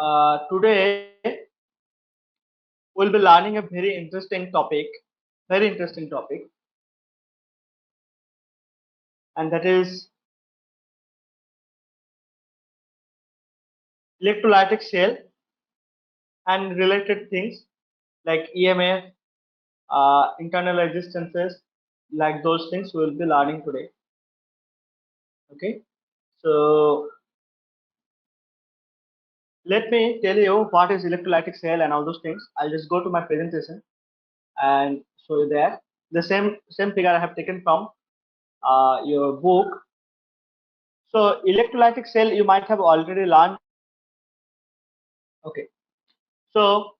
Today we'll be learning a very interesting topic, and that is electrolytic cell and related things like EMF, internal resistances, like those things we'll be learning today. Okay, so let me tell you what is electrolytic cell and all those things. I'll just go to my presentation and show you there. The same figure I have taken from your book. So electrolytic cell you might have already learned. Okay, so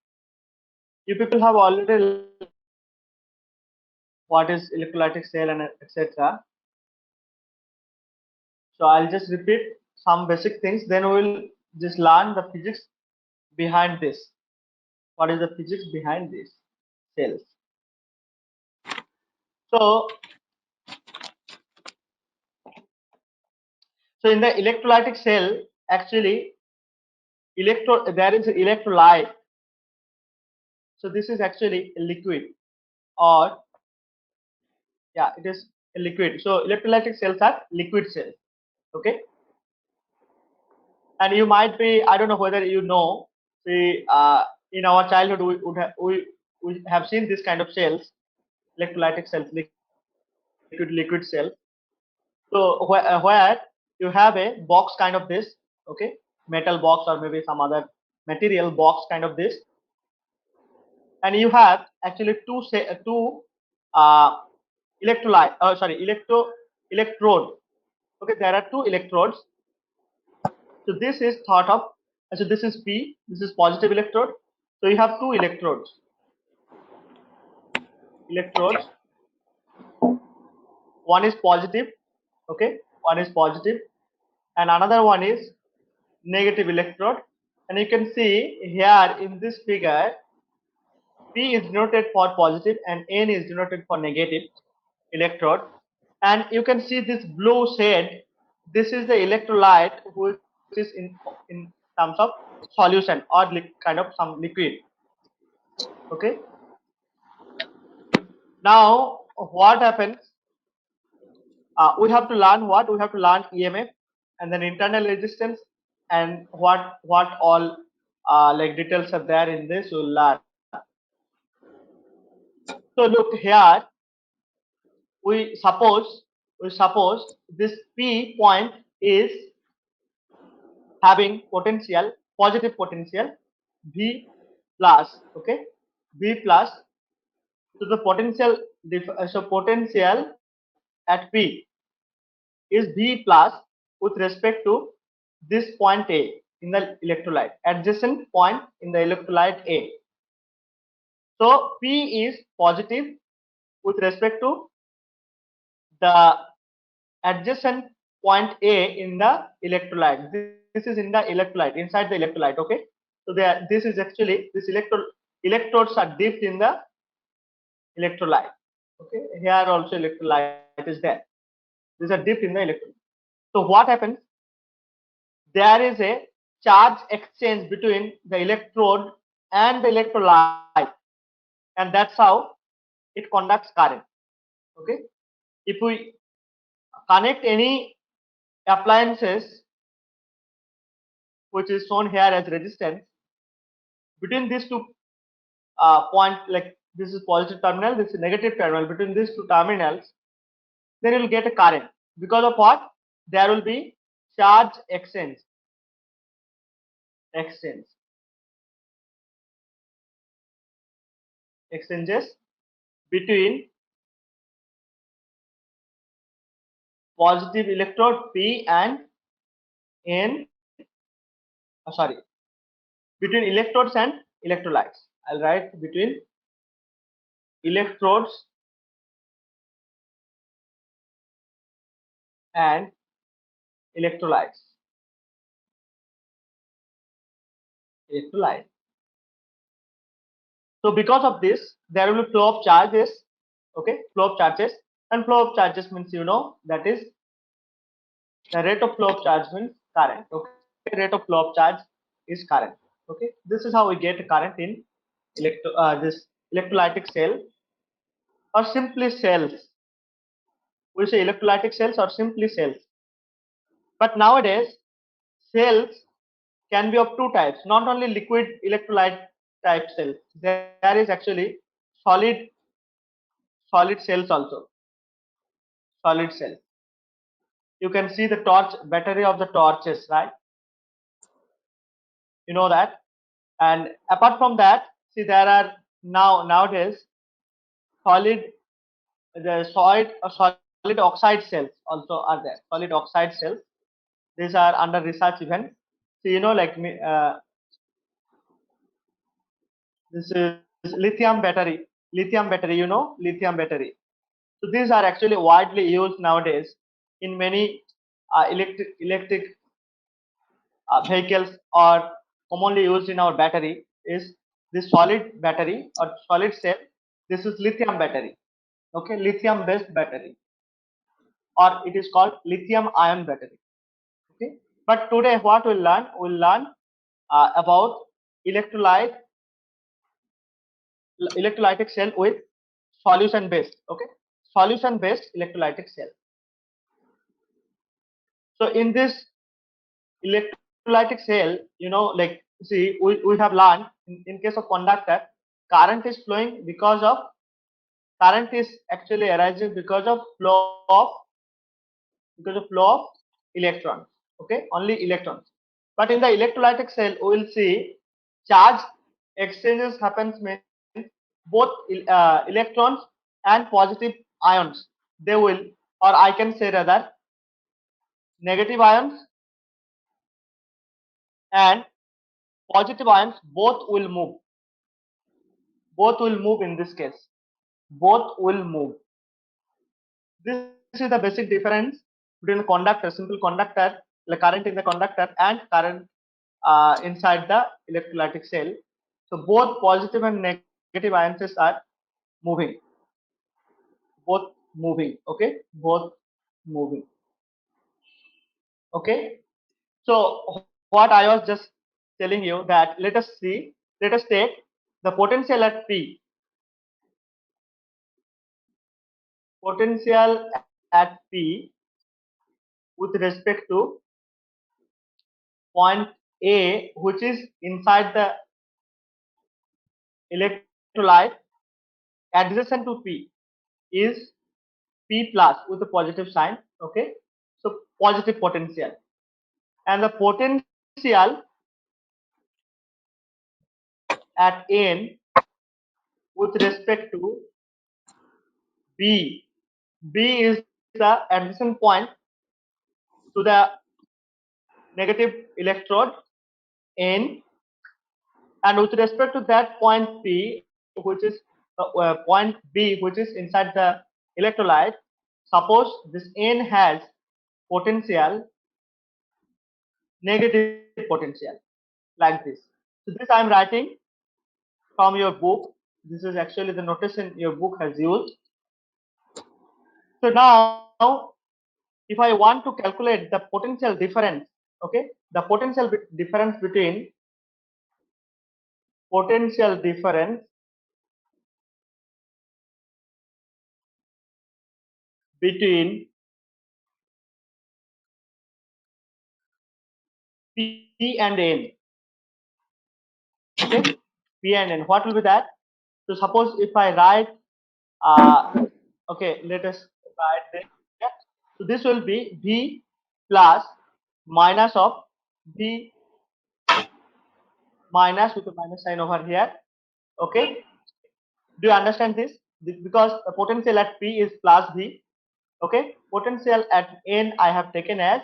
you people have already learned what is electrolytic cell and etc. So I'll just repeat some basic things. Then we'll just learn the physics behind this. What is the physics behind these cells? So in the electrolytic cell, actually, there is electrolyte. So this is actually a liquid, or yeah, it is a liquid. So electrolytic cells are liquid cells. Okay, and you might be, I don't know whether you know, see, in our childhood we have seen this kind of cells, electrolytic cells, liquid cells. So where you have a box kind of this, okay, metal box or maybe some other material box kind of this, and you have actually two electrode. Okay, there are two electrodes. So this is thought of, so this is P, this is positive electrode. So you have two electrodes. One is positive, okay, one is positive, and another one is negative electrode. And you can see here in this figure, P is denoted for positive and N is denoted for negative electrode. And you can see this blue shade, this is the electrolyte which is in terms of solution or kind of some liquid. Okay, now what happens, we have to learn what we have to learn EMF and then internal resistance, and what all like details are there in this we'll learn. So look here, we suppose this P point is having potential, positive potential V plus, okay, V plus. So the potential potential at P is V plus with respect to this point A in the electrolyte, adjacent point in the electrolyte A. So P is positive with respect to the adjacent point A in the electrolyte. This is in the electrolyte, inside the electrolyte. Okay, so this is actually this electrodes are dipped in the electrolyte. Okay, here also electrolyte is there. These are dipped in the electrolyte. So what happens? There is a charge exchange between the electrode and the electrolyte, and that's how it conducts current. Okay, if we connect any appliances which is shown here as resistance between these two point, like this is positive terminal, this is negative terminal, between these two terminals, then you will get a current. Because of what? There will be charge exchanges between positive electrode P and N, sorry, between electrodes and electrolytes. I'll write between electrodes and electrolytes. So because of this, there will be flow of charges. Okay, flow of charges, and flow of charges means, you know, that is the rate of flow of charge means current. Okay, rate of flow of charge is current. Okay, this is how we get current in this electrolytic cell or simply cells. We say electrolytic cells or simply cells. But nowadays, cells can be of two types, not only liquid electrolyte type cells. There is actually solid solid cells also. Solid cells. You can see the torch battery of the torches, right? You know that. And apart from that, see there are nowadays solid solid oxide cells also are there. Solid oxide cells. These are under research even. So like this is lithium battery, lithium battery. So these are actually widely used nowadays in many electric vehicles, or commonly used in our battery is this solid battery or solid cell. This is lithium battery. Okay, lithium based battery, or it is called lithium ion battery. Okay, but today what we'll learn about electrolyte electrolytic cell with solution based. Okay, solution based electrolytic cell. So in this electrolytic cell, like see, we have learned in case of conductor, current is flowing current is actually arising because of flow of electrons. Okay, only electrons. But in the electrolytic cell, we will see charge exchanges happens means both electrons and positive ions. They will, or I can say rather, negative ions and positive ions both will move. Both will move in this case. Both will move. This is the basic difference between a conductor, simple conductor, like current in the conductor, and current inside the electrolytic cell. So both positive and negative ions are moving. Both moving. Okay, both moving. Okay. So what I was just telling you, that let us take the potential at P. Potential at P with respect to point A, which is inside the electrolyte, adjacent to P is P plus with a positive sign. Okay, so positive potential, and the potential at N with respect to B. B is the adjacent point to the negative electrode N, and with respect to that point P, which is point B, which is inside the electrolyte. Suppose this N has potential, negative potential, like this. So this I am writing from your book. This is actually the notation your book has used. So now, if I want to calculate the potential difference, okay, the difference potential difference between P and N. Okay, P and N. What will be that? So suppose if I write, okay, let us write this. So this will be V plus minus of V minus with a minus sign over here. Okay, do you understand this? Because the potential at P is plus V. Okay, potential at N I have taken as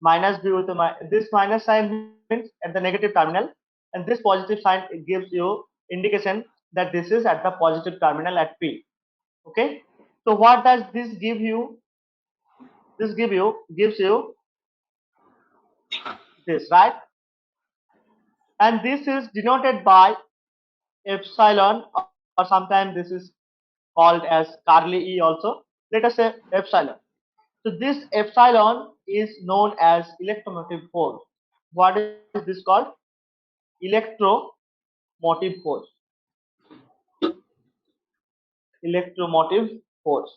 minus V with this minus sign means at the negative terminal, and this positive sign, it gives you indication that this is at the positive terminal at P. Okay, so what does this give you? This gives you this, right? And this is denoted by epsilon, or sometimes this is called as curly E also. Let us say epsilon. So this epsilon is known as electromotive force. What is this called? electromotive force. Electromotive force.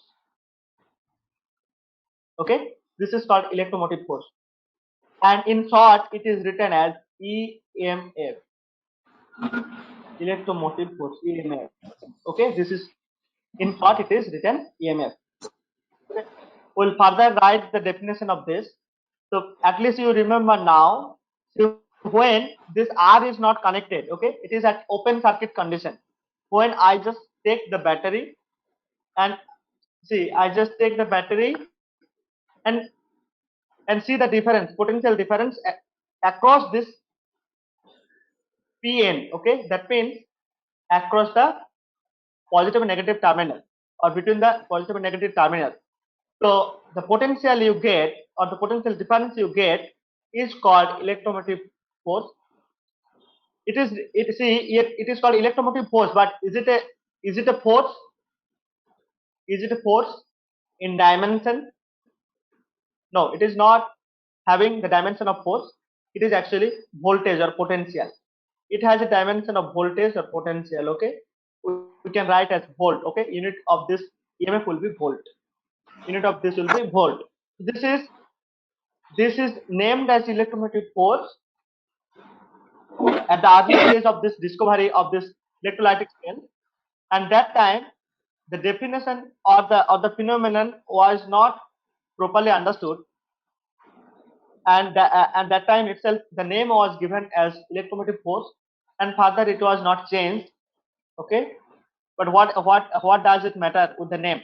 Okay, this is called electromotive force, and in short it is written as EMF, electromotive force, EMF. Okay, this is in short it is written EMF. Okay. We'll further write the definition of this. So at least you remember now. So when this R is not connected, okay, it is at open circuit condition. When I just take the battery and see, I just take the battery and see the difference, potential difference across this PN. Okay, that means across the positive and negative terminal, or between the positive and negative terminal. So the potential you get, or the potential difference you get, is called electromotive force. It is called electromotive force, but is it a force? Is it a force in dimension? No, it is not having the dimension of force. It is actually voltage or potential. It has a dimension of voltage or potential. Okay, we can write as volt. Okay, unit of this EMF will be volt. Unit of this will be volt. This is named as electromotive force at the early stage of this discovery of this electrolytic cell, and that time the definition or the phenomenon was not properly understood, and that time itself the name was given as electromotive force, and further it was not changed. Okay, but what does it matter with the name?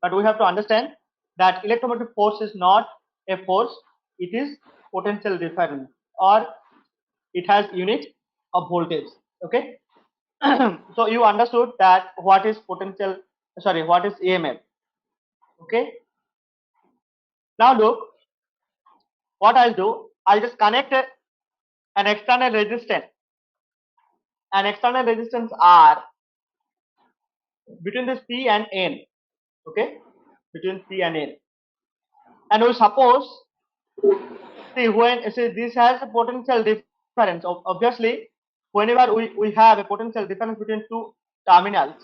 But we have to understand that electromotive force is not a force, it is potential difference, or it has unit of voltage. Okay. So you understood that what is potential, sorry, what is EMF. Okay, now look what I'll do. I'll just connect an external resistance, R between this P and N. Okay, between P and N, and we suppose, see this has a potential difference. Obviously, whenever we have a potential difference between two terminals,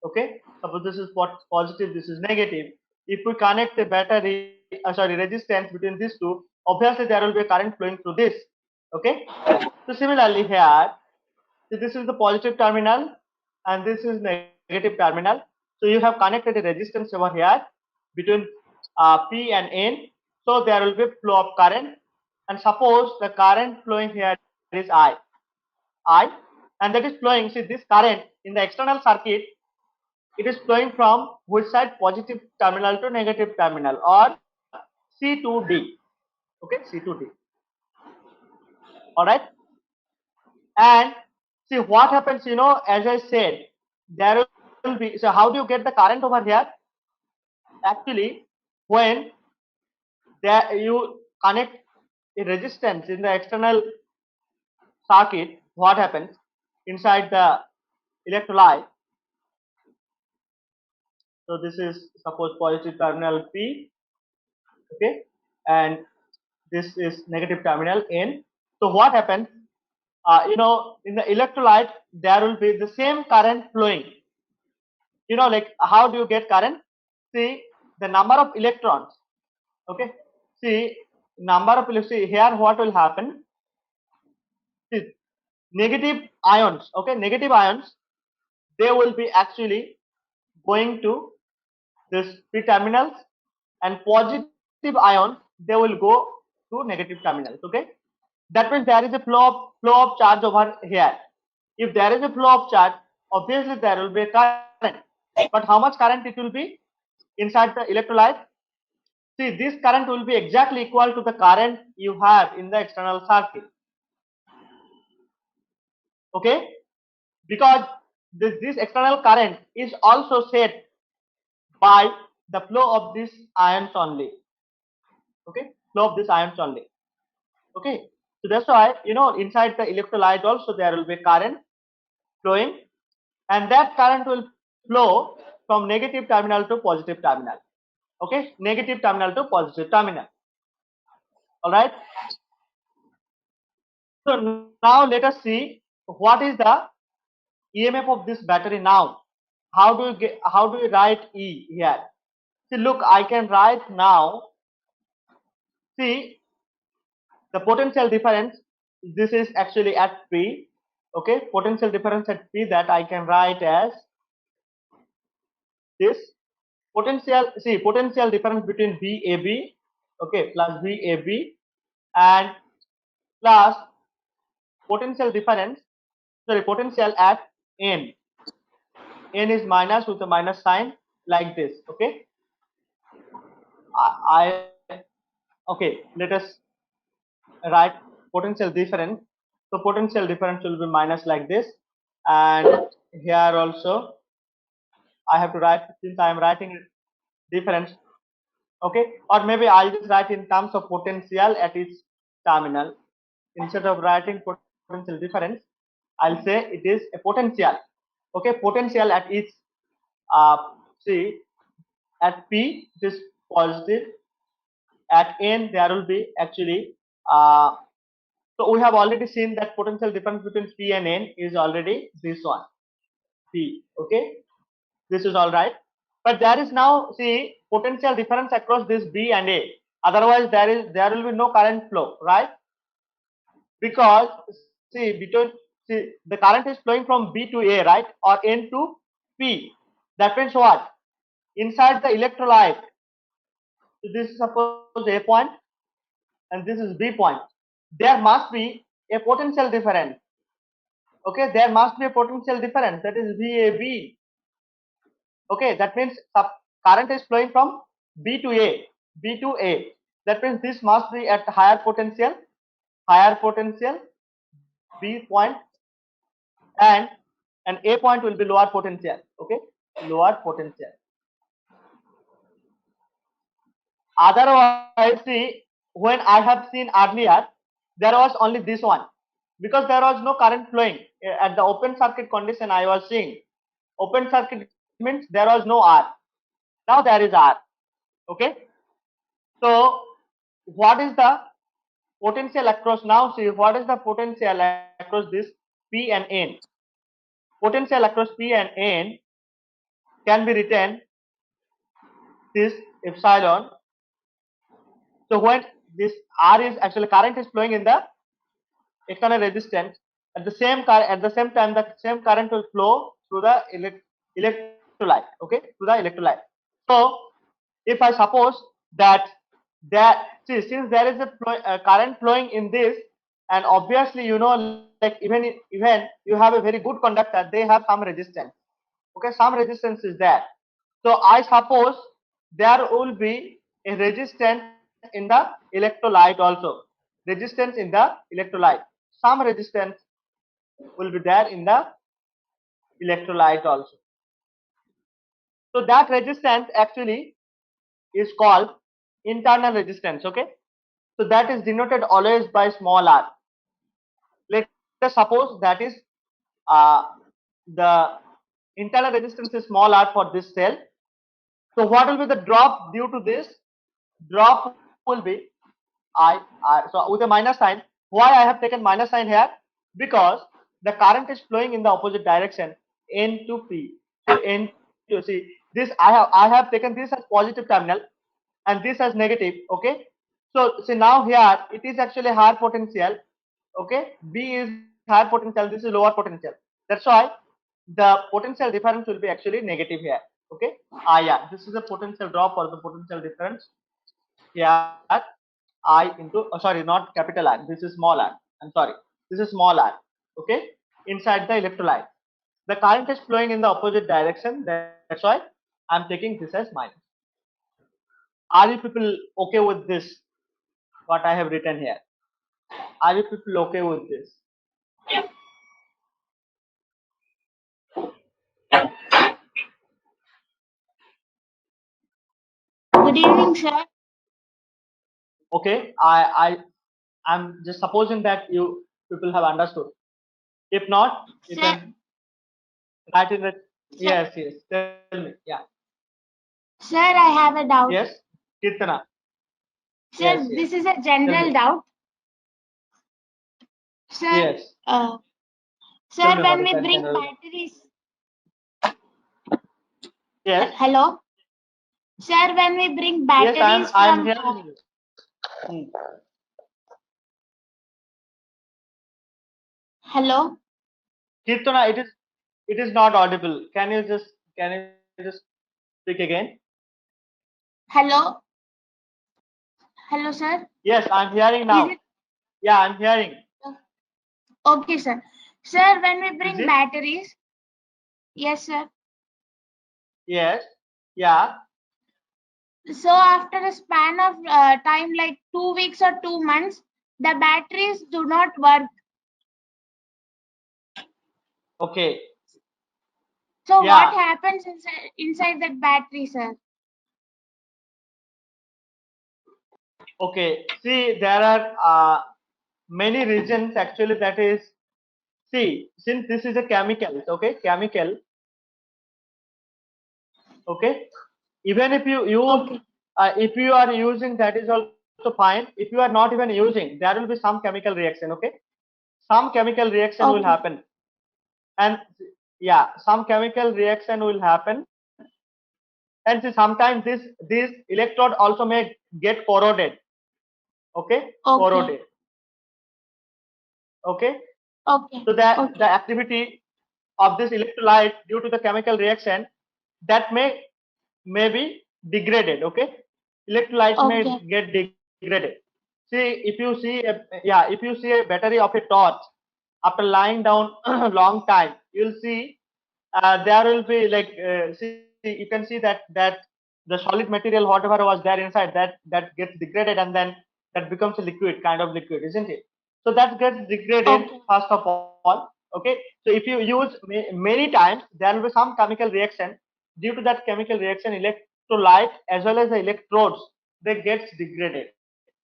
okay, suppose this is positive, this is negative. If we connect a battery, resistance between these two, obviously there will be a current flowing through this. Okay, so similarly here, so this is the positive terminal and this is negative terminal. So you have connected a resistance over here between P and N. So there will be flow of current, and suppose the current flowing here is I, and that is flowing. See, this current in the external circuit, it is flowing from which side? Positive terminal to negative terminal, or C to D. Okay, C to D. All right. And see what happens, as I said, there will be, so how do you get the current over here? Actually, when there you connect a resistance in the external circuit, what happens inside the electrolyte? So this is suppose positive terminal P, okay, and this is negative terminal N. So what happens? In the electrolyte there will be the same current flowing. Like how do you get current? See the number of electrons. Okay, see number of electrons. See here what will happen? See, negative ions. Okay, negative ions, they will be actually going to this P terminals, and positive ions, they will go to negative terminals. Okay, that means there is a flow of charge over here. If there is a flow of charge, obviously there will be a current. But how much current it will be inside the electrolyte? See, this current will be exactly equal to the current you have in the external circuit. Okay, because this external current is also set by the flow of these ions only. Okay, flow of these ions only. Okay, so that's why inside the electrolyte also there will be current flowing, and that current will flow from negative terminal to positive terminal. Okay, negative terminal to positive terminal. All right. So now let us see what is the EMF of this battery now? How do you write E here? See, look, I can write now. See, the potential difference. This is actually at P. Okay, potential difference at P that I can write as this. Potential difference between VAB, okay, plus VAB, and plus potential difference, sorry, potential at N. N is minus with a minus sign like this, okay. Okay, let us write potential difference. So potential difference will be minus like this, and here also I have to write, since I am writing difference, okay, or maybe I'll just write in terms of potential at its terminal. Instead of writing potential difference, I'll say it is a potential, okay, potential at its see, at P it is positive, at N there will be actually so we have already seen that potential difference between P and N is already this one, P, okay, this is all right. But there is now, see, potential difference across this B and A. Otherwise, there will be no current flow, right? Because the current is flowing from B to A, right, or N to P. That means what? Inside the electrolyte, so this is suppose A point, and this is B point. There must be a potential difference. Okay, there must be a potential difference, that is VAB. Okay, that means current is flowing from B to A, B to A. That means this must be at higher potential, B point, and A point will be lower potential. Okay, lower potential. Otherwise, see, when I have seen earlier, there was only this one, because there was no current flowing at the open circuit condition. I was seeing open circuit means there was no R. Now there is R. Okay, so what is the potential across now? See, what is the potential across this P and N? Potential across P and N can be written this epsilon. So when this R is actually current is flowing in the external resistance, at the same time the same current will flow through the electrolyte. Okay, through the electrolyte. So if I suppose that see, since there is a current flowing in this, and obviously like even you have a very good conductor, they have some resistance. Okay, some resistance is there. So I suppose there will be a resistance in the electrolyte also. Resistance in the electrolyte. Some resistance will be there in the electrolyte also. So that resistance actually is called internal resistance. Okay, so that is denoted always by small r. Let us suppose that is the internal resistance is small r for this cell. So what will be the drop due to this? Drop will be IR. So with a minus sign. Why I have taken minus sign here? Because the current is flowing in the opposite direction, N to P. So N to, see, this I have taken this as positive terminal and this as negative. Okay. So see, now here it is actually higher potential. Okay. B is higher potential. This is lower potential. That's why the potential difference will be actually negative here. Okay. Yeah. This is a potential drop or the potential difference here. I into, sorry, not capital R, this is small r. I'm sorry, this is small r. Okay, inside the electrolyte, the current is flowing in the opposite direction. That's why I'm taking this as minus. Are you people okay with this? What I have written here? Are you people okay with this? Good evening, sir. Okay, I'm just supposing that you people have understood. If not, you Sir, can write in the, sir, yes, tell me. Yeah, sir, I have a doubt. yes, Kirtana, Sir, yes, this is a tell general me. doubt. Sir, Yes. uh, Sir, me when what is we that bring general? batteries. Yes. Hello? Sir, when we bring Yes, batteries I'm from. hearing you. Hmm. Hello? Kirtana, it is not audible. Can you just speak again? Hello? Hello, sir? Yes, I'm hearing Is now. it? Yeah, I'm hearing. Okay, sir. Sir, when we Is bring it? batteries. Yes, sir. Yes. Yeah. So after a span of time like 2 weeks or 2 months, the batteries do not work. Okay. So what Yeah. happens inside that battery, sir? Okay. See, there are many reasons actually. That is, see, since this is a chemical, okay, chemical, okay. Even Okay. if you are using, that is also fine. If you are not even using, there will be some chemical reaction, okay. Some chemical reaction will Okay. happen, and yeah, some chemical reaction will happen, and see, sometimes this electrode also may get corroded, okay, Okay. corroded, okay. Okay. So that the Okay. activity of this electrolyte due to the chemical reaction, that may be degraded, okay. Electrolytes may Okay. get degraded. See, if you see a battery of a torch, after lying down long time, you'll see there will be like see, you can see that the solid material whatever was there inside, that gets degraded, and then that becomes a liquid, kind of liquid, isn't it? So that gets degraded Okay. first of all, okay. So if you use many times, there will be some chemical reaction. Due to that chemical reaction, electrolyte as well as the electrodes, they gets degraded,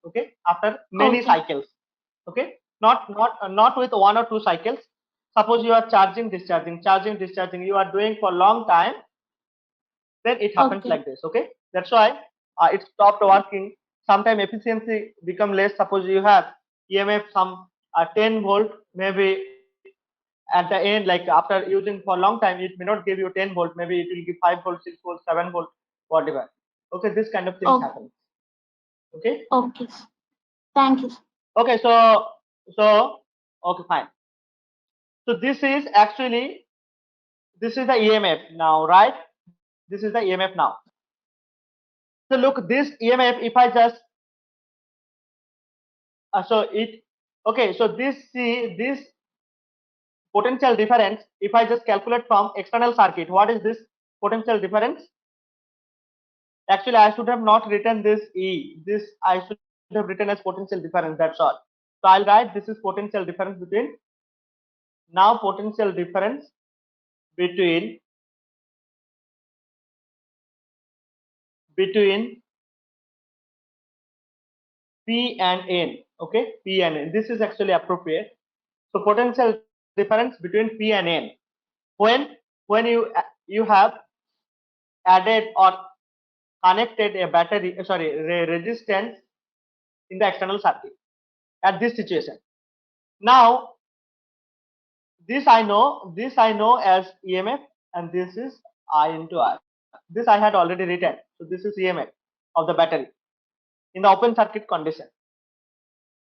okay, after many Okay. cycles, okay. Not with one or two cycles. Suppose you are charging discharging, you are doing for long time, then it happens Okay. like this, okay. That's why it stopped working. Sometime efficiency become less. Suppose you have EMF some 10 volt, maybe at the end, like after using for long time, it may not give you 10 volt, maybe it will give 5 volt, 6 volt, 7 volt, whatever, okay. This kind of things Okay. happen, okay. Okay. Thank you. Okay, so okay, fine. So this is the EMF now, right? This is the EMF now. So look, this EMF, if I just so it okay, so this potential difference, if I just calculate from external circuit, what is this potential difference? Actually, I should have not written this E. This I should have written as potential difference. That's all. So I'll write this is potential difference between, now potential difference between between P and N. Okay, P and N. This is actually appropriate. So potential difference between P and N. When you have added or connected a battery, sorry, resistance in the external circuit at this situation. Now this I know as EMF, and this is I into R. This I had already written. So this is EMF of the battery in the open circuit condition.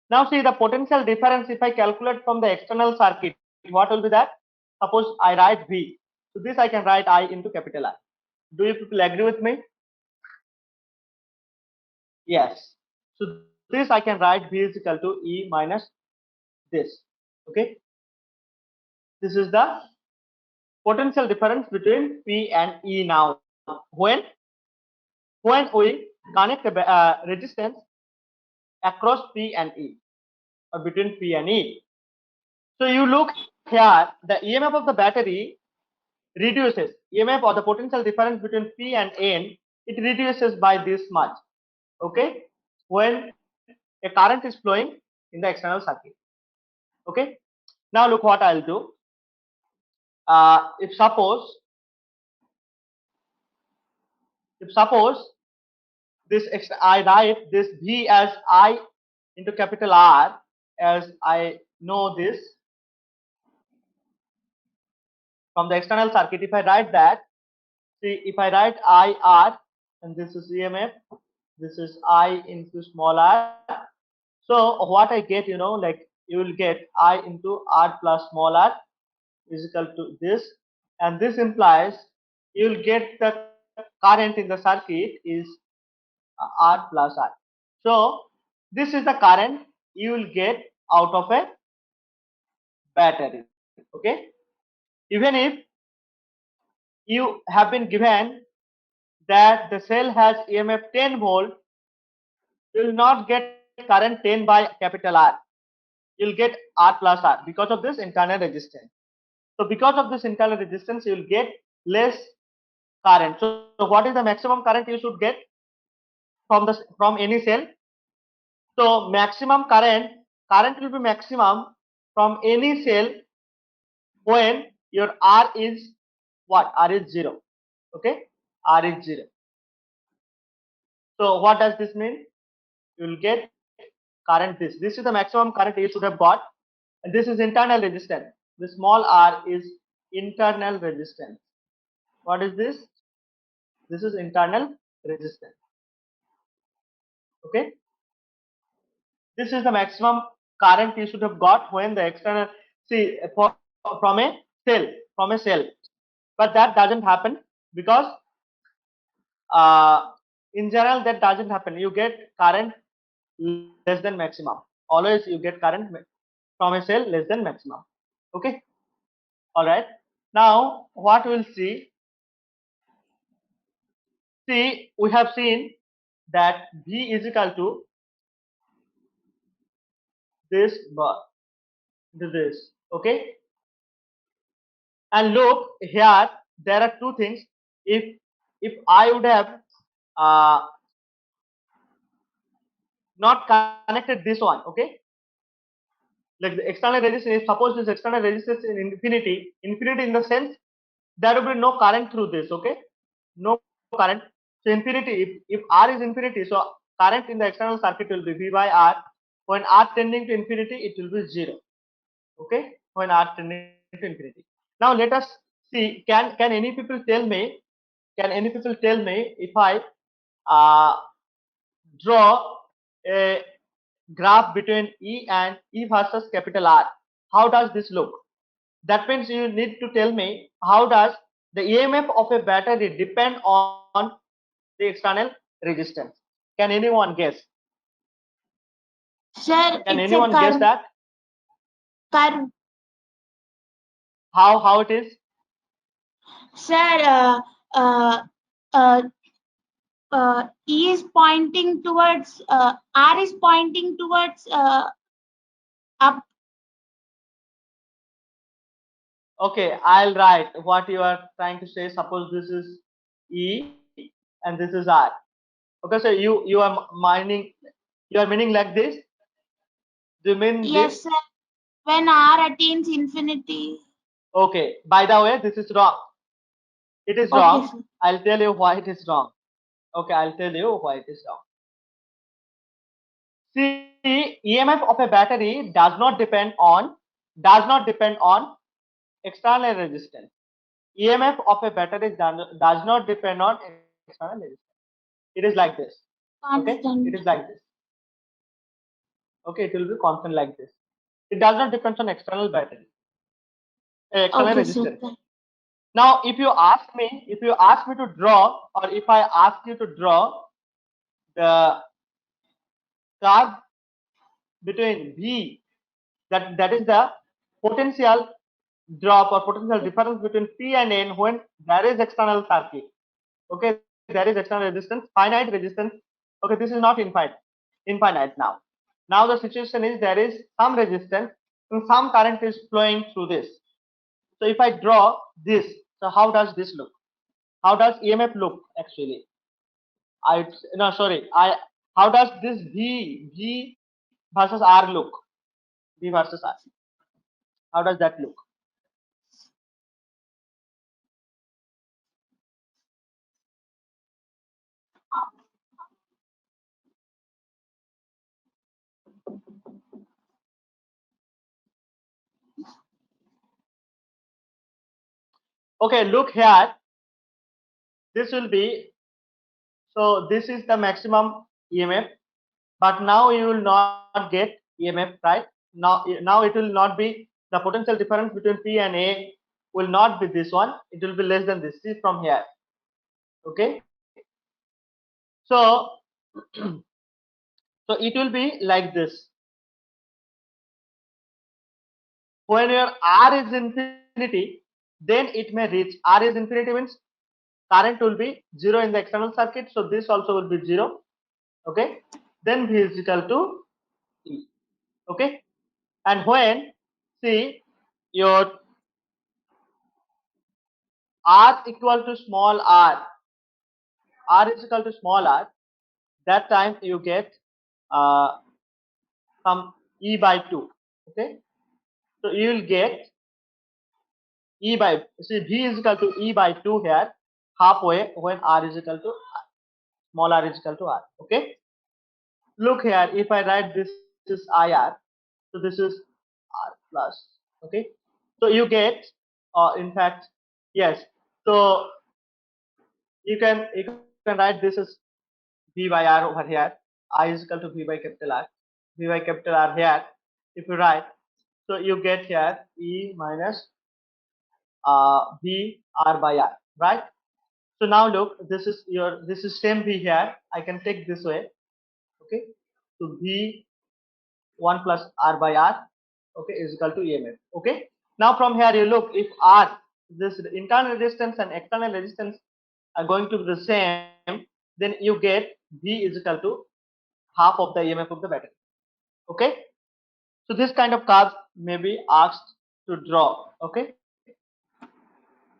Now see the potential difference, if I calculate from the external circuit, what will be that? Suppose I write V. So this I can write I into capital I. Do you people agree with me? Yes. So this I can write V is equal to E minus this. Okay. This is the potential difference between P and E now. When we connect a resistance across P and E, or between P and E. So you look here, the EMF of the battery reduces. EMF or the potential difference between P and N, it reduces by this much. Okay, when a current is flowing in the external circuit. Okay. Now look what I'll do. If suppose this I write this V as I into capital R, as I know this. from the external circuit, if I write that, see, if I write IR, and this is EMF, this is I into small r. So what I get, like you will get I into R plus small r is equal to this, and this implies you will get the current in the circuit is R plus R. So this is the current you will get out of a battery. Okay, even if you have been given that the cell has EMF 10 volt, you will not get current 10 by capital R. You'll get R plus R because of this internal resistance. So because of this internal resistance, you will get less current. So what is the maximum current you should get from any cell? So maximum current will be maximum from any cell when your R is what? R is 0. Okay, R is 0. So what does this mean? You will get current this. This is the maximum current you should have got, and this is internal resistance. The small r is internal resistance. What is this? This is internal resistance. Okay, this is the maximum current you should have got when the external, see, from a cell, but that doesn't happen because in general that doesn't happen. You get current less than maximum. Always you get current from a cell less than maximum. Okay, all right. Now what we'll see, we have seen that V is equal to this bar to this. Okay, and look here, there are two things. If I would have uh, not connected this one, okay, like the external resistance, if suppose this external resistance in infinity in the sense there will be no current through this. Okay, no current. So infinity, if R is infinity, so current in the external circuit will be V by R. When R tending to infinity, it will be 0. Okay, when R tending to infinity. Now let us see, can any people tell me, if I uh, draw a graph between E and E versus capital R, how does this look? That means you need to tell me how does the EMF of a battery depend on the external resistance. Can anyone guess? Sir, Can it's a anyone guess that? curve. How it is? Sir, uh, uh, E is pointing towards, R is pointing towards up. Okay, I'll write what you are trying to say. Suppose this is E and this is R. Okay, so you are meaning like this. Do you mean this? Yes, sir. When R attains infinity. Okay. By the way, this is wrong. It is Okay, wrong. sir. I'll tell you why it is wrong. Okay, I'll tell you why it is wrong. See, EMF of a battery does not depend on external resistance. EMF of a battery does not depend on external resistance. It is like this. Okay, it is Constant. like this. Okay, it will be constant like this. It does not depend on external Okay, sir. resistance. Now, if you ask me to draw, or if I ask you to draw the curve between V, that is the potential drop or potential difference between P and N when there is external circuit. Okay, there is external resistance, finite resistance. Okay, this is not infinite now. Now the situation is there is some resistance and some current is flowing through this. So if I draw this, so how does this look? How does EMF look actually? I no sorry. I How does this V versus R look? V versus R. How does that look? Okay, look here. This will be, so this is the maximum EMF, but now you will not get EMF, right? Now it will not be, the potential difference between P and A will not be this one. It will be less than this. See from here. Okay. So so it will be like this. When your R is infinity, then it may reach, R is infinity means current will be zero in the external circuit, so this also will be zero. Okay, then V is equal to E. Okay, and when, see, your R equal to small r is equal to small r, that time you get uh, some E by 2. Okay, so you will get E by, see, V is equal to E by 2 here, halfway when R is equal to, small r is equal to R. Okay, look here, if I write this is IR, so this is R plus. Okay, so you get, in fact, yes, so you can write this is V by R over here, I is equal to V by capital R, V by capital R here. If you write, so you get here E minus V R by R, right? So now look, this is your, this is same V here. I can take this way. Okay, so V 1 plus R by R, okay, is equal to EMF. Okay, now from here you look, if R, this internal resistance and external resistance are going to be the same, then you get V is equal to half of the EMF of the battery. Okay, so this kind of curves may be asked to draw. Okay,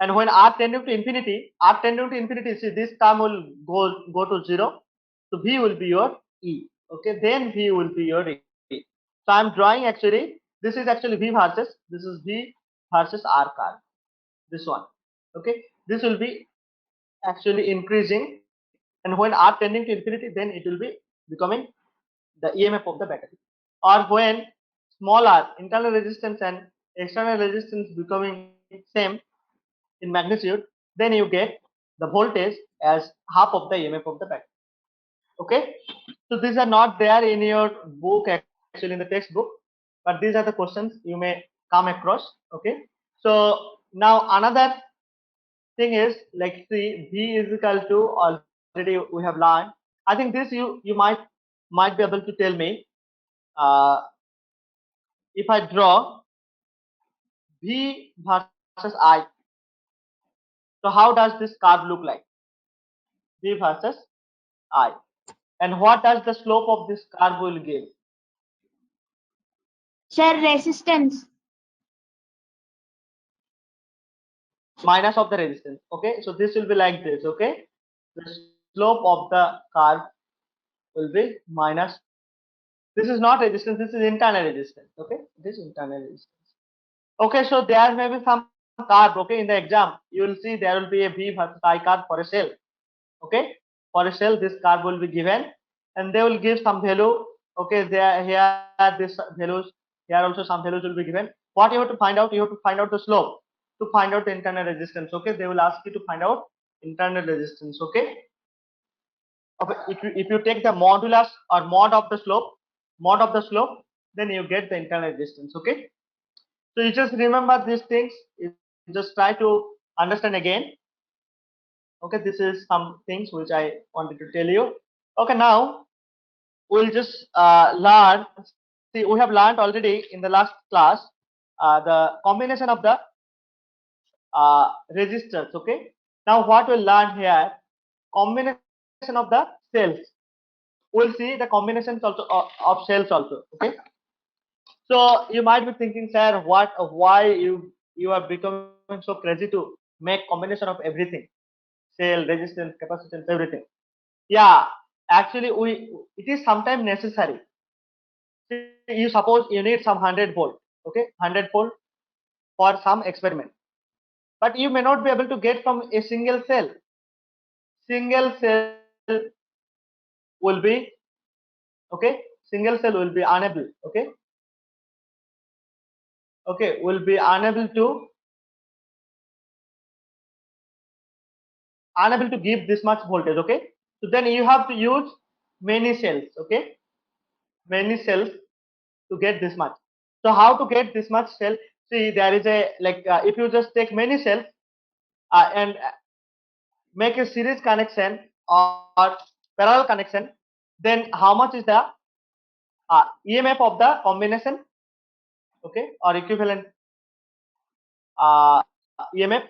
and when R tending to infinity, R tending to infinity, see, this term will go to zero, so V will be your E. Okay, then V will be your E. So I'm drawing, actually, this is actually V versus, this is V versus R curve, this one. Okay, this will be actually increasing, and when R tending to infinity, then it will be becoming the EMF of the battery. Or when small r, internal resistance and external resistance becoming same in magnitude, then you get the voltage as half of the EMF of the battery. Okay, so these are not there in your book, actually, in the textbook, but these are the questions you may come across. Okay, so now another thing is, like, see, V is equal to, already we have learned. I think this you might be able to tell me, uh, if I draw V versus I, so how does this curve look like? V versus I, and what does the slope of this curve will give? Sir, resistance. Minus of the resistance. Okay, so this will be like this. Okay, the slope of the curve will be minus, this is not resistance, this is internal resistance. Okay, this is internal resistance. Okay, so there may be some curve. Okay, in the exam you will see there will be a V versus I curve for a cell. Okay, for a cell this curve will be given, and they will give some value. Okay, there, here this values, here also some values will be given. What you have to find out, you have to find out the slope to find out the internal resistance. Okay, they will ask you to find out internal resistance. Okay, if you take the modulus or mod of the slope, then you get the internal resistance. Okay, so you just remember these things, you just try to understand again. Okay, this is some things which I wanted to tell you. Okay, now we'll just learn, see, we have learned already in the last class the combination of the resistors. Okay, now what we'll learn here, combination of the cells. We'll see the combinations also of cells also. Okay, so you might be thinking, sir, why you are becoming so crazy to make combination of everything, cell, resistance, capacitance, everything. Yeah, actually we, it is sometimes necessary. See, you suppose you need some 100 volt. Okay, 100 volt for some experiment, but you may not be able to get from a single cell. Single cell will be, okay, single cell will be unable. Okay, okay, will be unable to unable to give this much voltage. Okay, so then you have to use many cells. Okay, many cells to get this much. So how to get this much cell? See, there is a like if you just take many cells and make a series connection or parallel connection, then how much is the EMF of the combination? Okay, or equivalent EMF,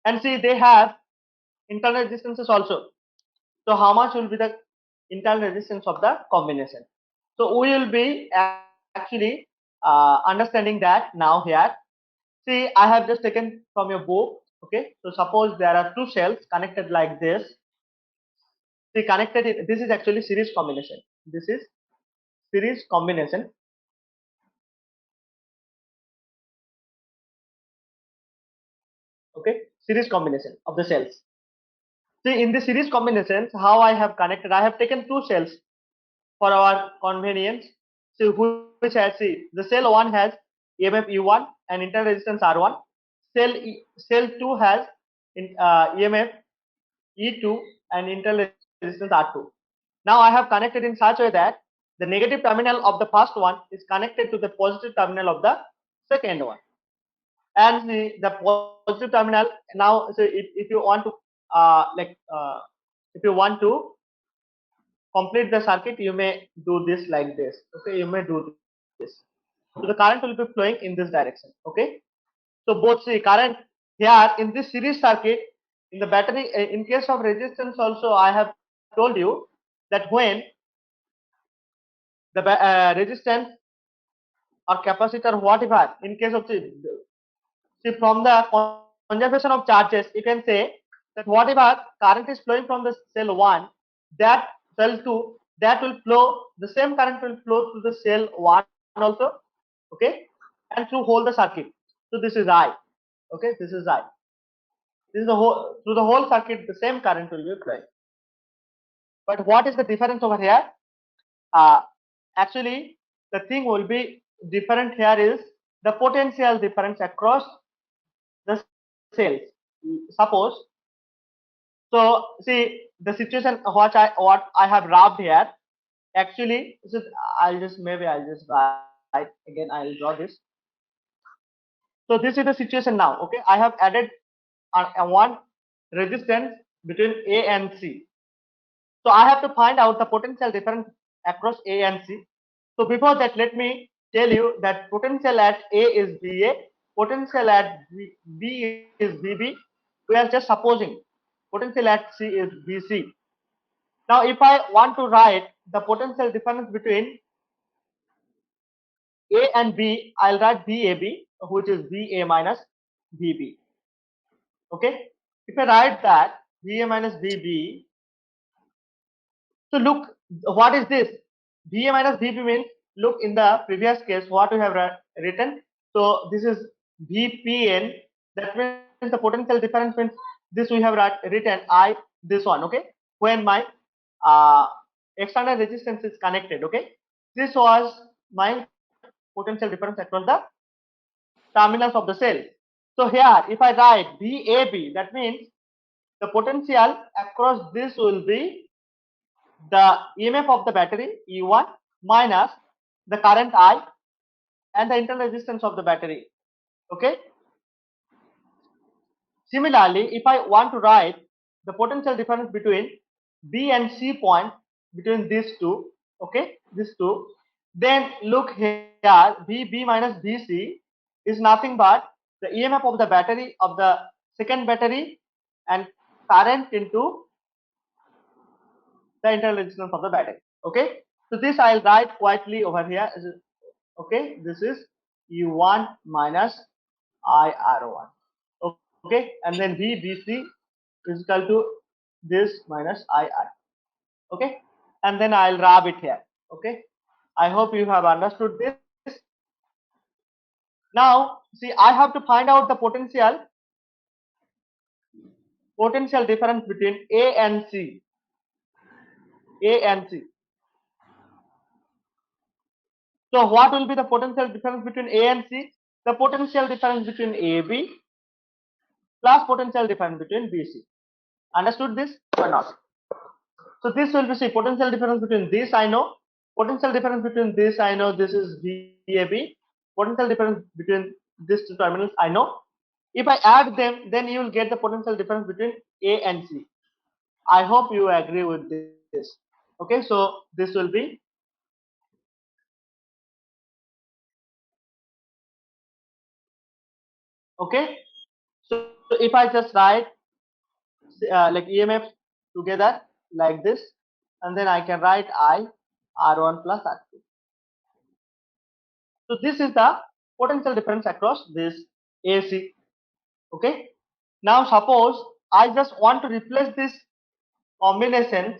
and see they have internal resistances also. So how much will be the internal resistance of the combination? So we will be actually understanding that now here. See, I have just taken from your book. Okay, so suppose there are two cells connected like this. See, connected. This is actually series combination. This is series combination. Okay, series combination of the cells. See, in the series combinations, how I have connected, I have taken two cells for our convenience. So which has, see, the cell 1 has EMF E1 and internal resistance R1. Cell 2 has EMF E2 and internal resistance R2. Now I have connected in such a way that the negative terminal of the first one is connected to the positive terminal of the second one. And the positive terminal now, so if you want to if you want to complete the circuit, you may do this like this. Okay, you may do this. So the current will be flowing in this direction. Okay, so both, see, current here in this series circuit, in the battery, in case of resistance also, I have told you that when the resistance or capacitor, whatever, in case of, see, from the conservation of charges, you can say that whatever current is flowing from the cell 1, that cell 2, that will flow, the same current will flow through the cell 1 also. Okay, and through whole the circuit. So this is I. Okay, this is I. This is the whole, through the whole circuit, the same current will be flowing. But what is the difference over here? Uh, Actually, the thing will be different here is the potential difference across the cells. Suppose, so see the situation what I have rubbed here. Actually, so I'll just write again. I'll draw this. So this is the situation now. Okay, I have added one resistance between A and C. So I have to find out the potential difference across A and C. So before that, let me tell you that potential at A is VA, potential at B is VB. We are just supposing potential at C is VC. Now, if I want to write the potential difference between A and B, I'll write VAB, which is VA minus VB. Okay. If I write that VA minus VB, so look, what is this? VA minus VB means, look, in the previous case, what we have written. So this is VPN. That means the potential difference means this we have written I, this one. Okay, when my uh, external resistance is connected. Okay, this was my potential difference across the terminals of the cell. So here, if I write VAB, that means the potential across this will be the EMF of the battery E1 minus the current I and the internal resistance of the battery. Okay. Similarly, if I want to write the potential difference between B and C point, between these two, okay, these two, then look here, VB minus VC is nothing but the EMF of the battery of the second battery and current into the internal resistance of the battery. Okay, so this I'll write quietly over here. Okay, this is U1 minus IR1. Okay, and then VBC is equal to this minus IR. Okay, and then I'll rub it here. Okay, I hope you have understood this. Now, see, I have to find out the potential difference between A and C. A and C. So what will be the potential difference between A and C? The potential difference between AB plus potential difference between BC. Understood this or not? So this will be, see, potential difference between this I know, potential difference between this I know, this is VAB, potential difference between these two terminals I know. If I add them, then you will get the potential difference between A and C. I hope you agree with this. Okay, so this will be okay. So if I just write like EMF together like this, and then I can write I R1 plus R2. So this is the potential difference across this AC. Okay. Now suppose I just want to replace this combination,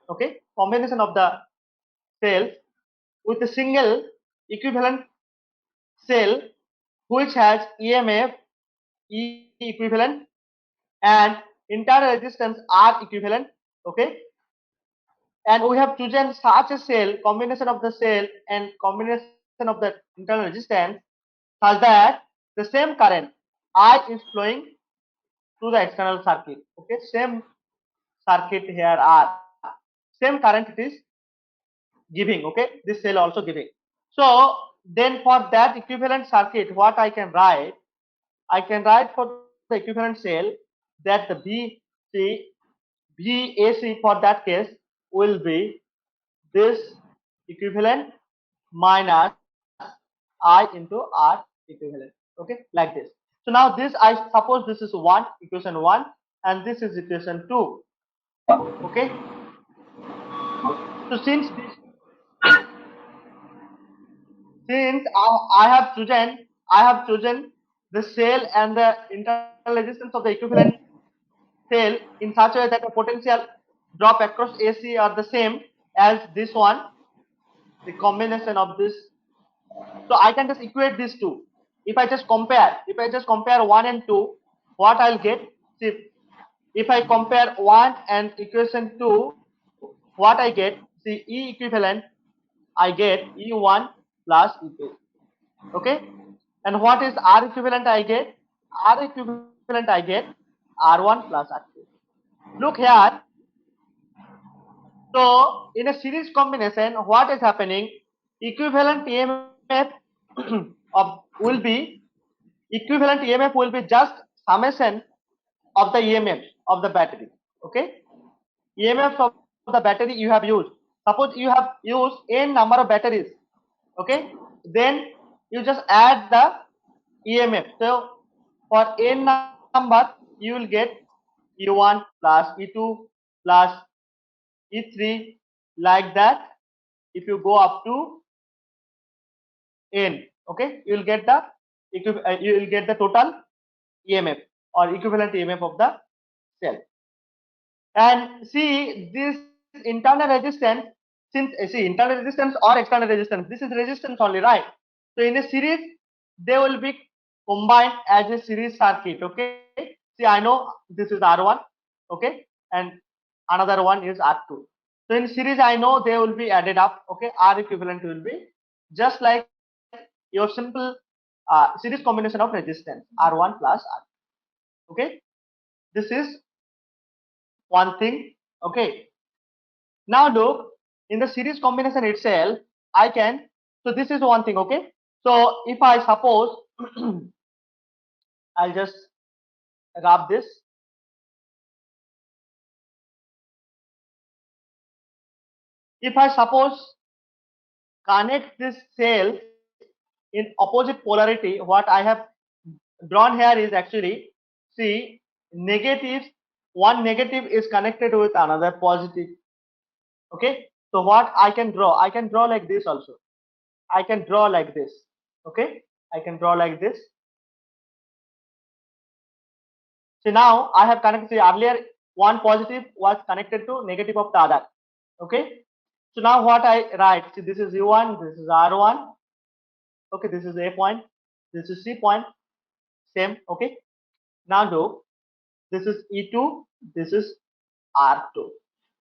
okay, combination of the cells with a single equivalent cell which has EMF E equivalent and internal resistance R equivalent. Okay, and we have chosen such a cell, combination of the cell and combination of the internal resistance, such that the same current I is flowing to the external circuit. Okay, same circuit here R, same current it is giving. Okay, this cell also giving. So then for that equivalent circuit, what I can write? I can write for the equivalent cell that the VAC for that case will be this equivalent minus I into R equivalent. Okay, like this. So now this, I suppose this is equation 1, and this is equation 2. Okay, so since I have chosen the cell and the internal resistance of the equivalent cell in such a way that the potential drop across AC are the same as this one, the combination of this. So I can just equate these two. If I just compare 1 and 2, what I'll get? See, if I compare 1 and equation 2, what I get? See, E equivalent, I get E1 plus E2. Okay, and what is R equivalent? I get R equivalent, I get R1 plus R2. Look here. So in a series combination, what is happening? Equivalent EMF will be just summation of the EMF of the battery. Okay, EMF of the battery you have used. Suppose you have used n number of batteries. Okay, then you just add the EMF. So for n number, you will get E1 plus E2 plus E3, like that. If you go up to n, okay, you will get the total EMF or equivalent EMF of the cell. And see this internal resistance, since see internal resistance or external resistance, this is resistance only, right? So in a series they will be combined as a series circuit. Okay, see, I know this is R1, okay, and another one is R2. So in series I know they will be added up. Okay, R equivalent will be just like your simple series combination of resistance R1 plus R. Okay, this is one thing. Okay, now look, in the series combination itself, I can, so this is one thing. Okay, so if I suppose I'll just rub this. If I suppose connect this cells in opposite polarity, what I have drawn here is actually, see, negatives, one negative is connected with another positive. Okay, so what I can draw like this also. I can draw like this. Okay, I can draw like this. So now I have connected, see, earlier one positive was connected to negative of the other. Okay, so now what I write, see, this is U1, this is R1. Okay, this is A point, this is C point, same. Okay, now do, this is E2, this is R2.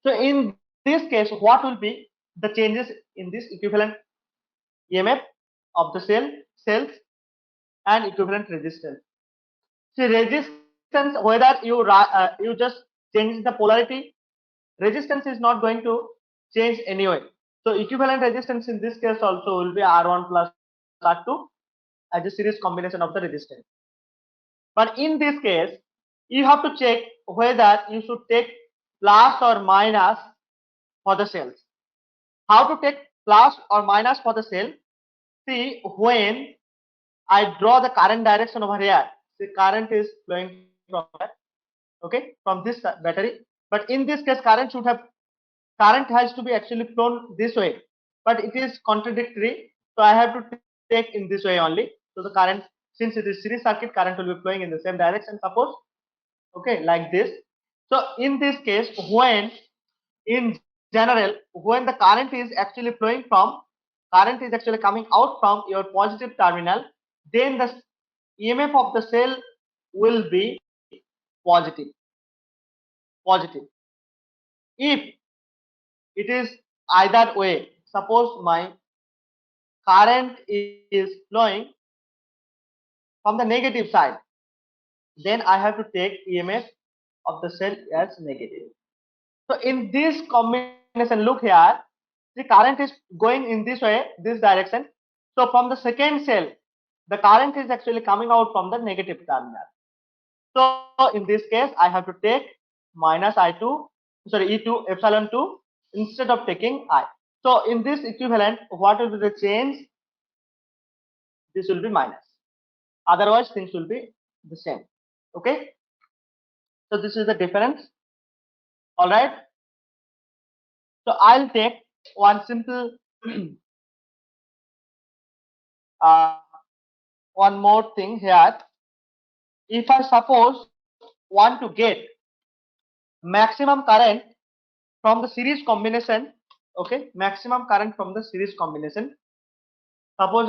So in this case, what will be the changes in this equivalent EMF of the cells and equivalent resistance? See, resistance, whether you just changes the polarity, resistance is not going to change anyway. So equivalent resistance in this case also will be R1 plus R2 as a series combination of the resistance. But in this case, you have to check whether you should take plus or minus for the cells. How to take plus or minus for the cell? See, when I draw the current direction over here, the current is flowing from here, okay, from this battery. But in this case, current has to be actually flown this way, but it is contradictory. So I have to take in this way only. So the current, since it is series circuit, current will be flowing in the same direction. Suppose, okay, like this. So in this case, when in general, when the current is actually flowing from, current is actually coming out from your positive terminal, then the EMF of the cell will be positive. Positive. If it is either way, suppose my current is flowing from the negative side, then I have to take EMF of the cell as negative. So in this combination, look here, the current is going in this way, this direction. So from the second cell, the current is actually coming out from the negative terminal. So in this case, I have to take minus I2, sorry, E2 epsilon 2 instead of taking I. So in this equivalent, what will be the change? This will be minus. Otherwise, things will be the same. Okay. So this is the difference. All right. So I'll take one simple uh, one more thing here. If I suppose want to get maximum current from the series combination, okay, maximum current from the series combination. Suppose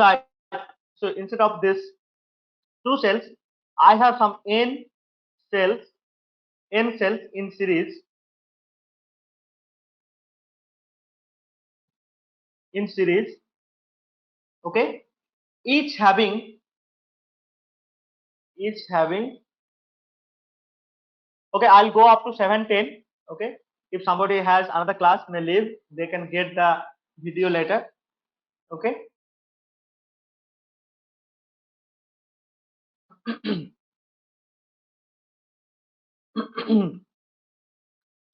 so instead of this two cells, I have some cells, n cells in series, okay, each having okay, I'll go up to 710. Okay, if somebody has another class may leave, they can get the video later. Okay.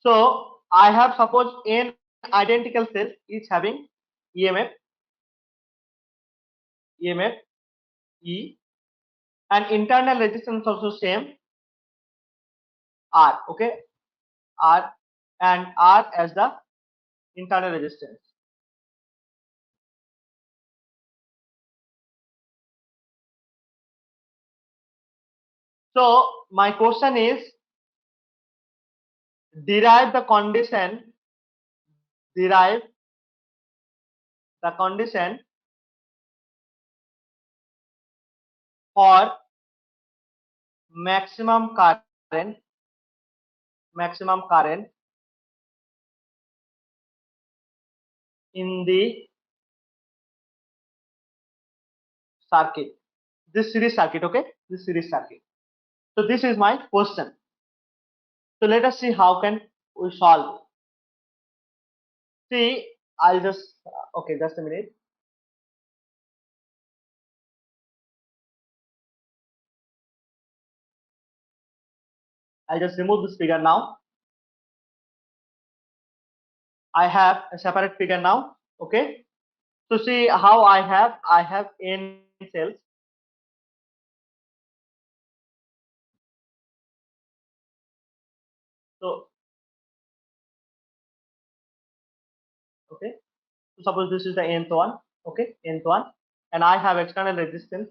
So I have suppose n identical cells each having EMF, E, and internal resistance also same, R. Okay, R, and R as the internal resistance. So my question is, derive the condition for maximum current in the circuit, this series circuit. Okay, this series circuit. So this is my question. So let us see how can we solve. See, I'll just okay, just a minute. I'll just remove this figure now. I have a separate figure now. Okay. So see how I have n cells. So okay. So suppose this is the nth one. Okay, nth one, and I have external resistance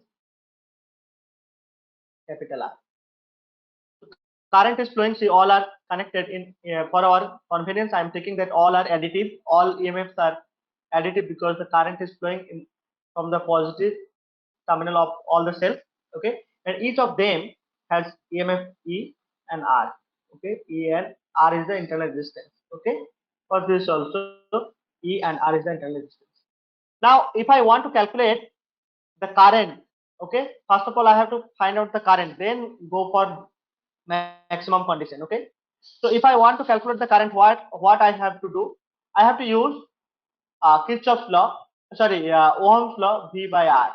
capital R. Current is flowing. See, all are connected in for our convenience. I am taking that all are additive. All EMFs are additive because the current is flowing in from the positive terminal of all the cells. Okay, and each of them has EMF E and R. Okay, E and R is the internal resistance. Okay, for this also E and R is the internal resistance. Now, if I want to calculate the current, okay, first of all I have to find out the current, then go for maximum condition. Okay, So if I want to calculate the current, what I have to do? I have to use Kirchhoff's law, sorry, Ohm's law, V by R.